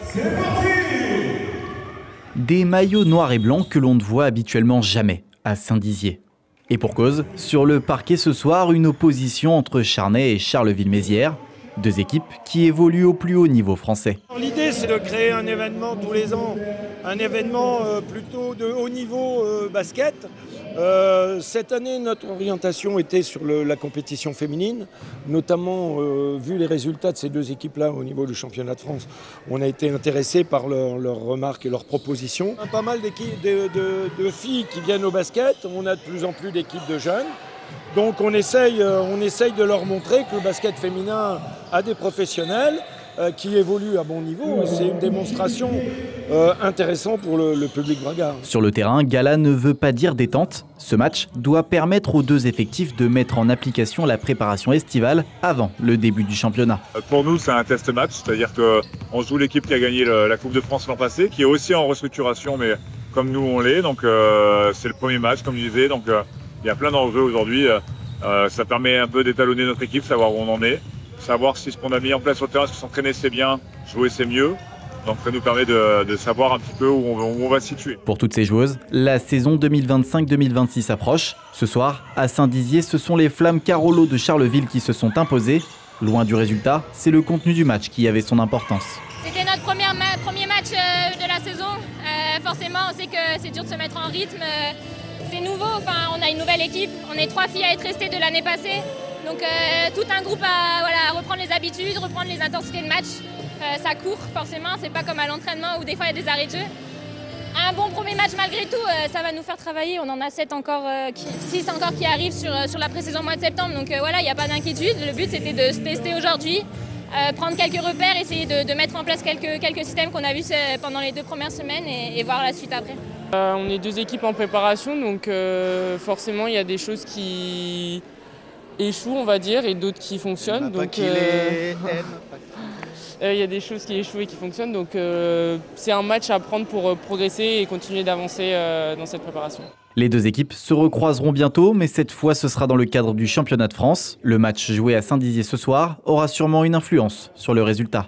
C'est parti! Des maillots noirs et blancs que l'on ne voit habituellement jamais à Saint-Dizier. Et pour cause, sur le parquet ce soir, une opposition entre Charnay et Charleville-Mézières, deux équipes qui évoluent au plus haut niveau français. L'idée, c'est de créer un événement tous les ans, un événement plutôt de haut niveau basket. Cette année, notre orientation était sur la compétition féminine, notamment vu les résultats de ces deux équipes-là au niveau du championnat de France. On a été intéressés par leurs remarques et leurs propositions. Pas mal de filles qui viennent au basket, on a de plus en plus d'équipes de jeunes. Donc on essaye de leur montrer que le basket féminin a des professionnels qui évoluent à bon niveau. C'est une démonstration intéressante pour le public braguard. Sur le terrain, gala ne veut pas dire détente. Ce match doit permettre aux deux effectifs de mettre en application la préparation estivale avant le début du championnat. Pour nous, c'est un test match, c'est-à-dire qu'on joue l'équipe qui a gagné la Coupe de France l'an passé, qui est aussi en restructuration, mais comme nous on l'est. Donc c'est le premier match, comme je disais. Donc il y a plein d'enjeux aujourd'hui. Ça permet un peu d'étalonner notre équipe, savoir où on en est, savoir si ce qu'on a mis en place au terrain, si s'entraîner c'est bien, jouer c'est mieux. Donc ça nous permet de savoir un petit peu où on va se situer. Pour toutes ces joueuses, la saison 2025-2026 approche. Ce soir, à Saint-Dizier, ce sont les Flammes Carolo de Charleville qui se sont imposées. Loin du résultat, c'est le contenu du match qui avait son importance. C'était notre premier match de la saison. Forcément, on sait que c'est dur de se mettre en rythme. C'est nouveau, on a une nouvelle équipe, on est 3 filles à être restées de l'année passée. Donc tout un groupe à reprendre les habitudes, reprendre les intensités de match. Ça court forcément, c'est pas comme à l'entraînement où des fois il y a des arrêts de jeu. Un bon premier match malgré tout, ça va nous faire travailler. On en a 6 encore qui arrivent sur la pré-saison mois de septembre. Donc voilà, il n'y a pas d'inquiétude. Le but c'était de se tester aujourd'hui, prendre quelques repères, essayer de mettre en place quelques systèmes qu'on a vus pendant les 2 premières semaines et voir la suite après. On est 2 équipes en préparation, donc forcément il y a des choses qui échouent, on va dire, et d'autres qui fonctionnent. Donc il y a des choses qui échouent et qui fonctionnent, donc c'est un match à prendre pour progresser et continuer d'avancer dans cette préparation. Les deux équipes se recroiseront bientôt, mais cette fois ce sera dans le cadre du championnat de France. Le match joué à Saint-Dizier ce soir aura sûrement une influence sur le résultat.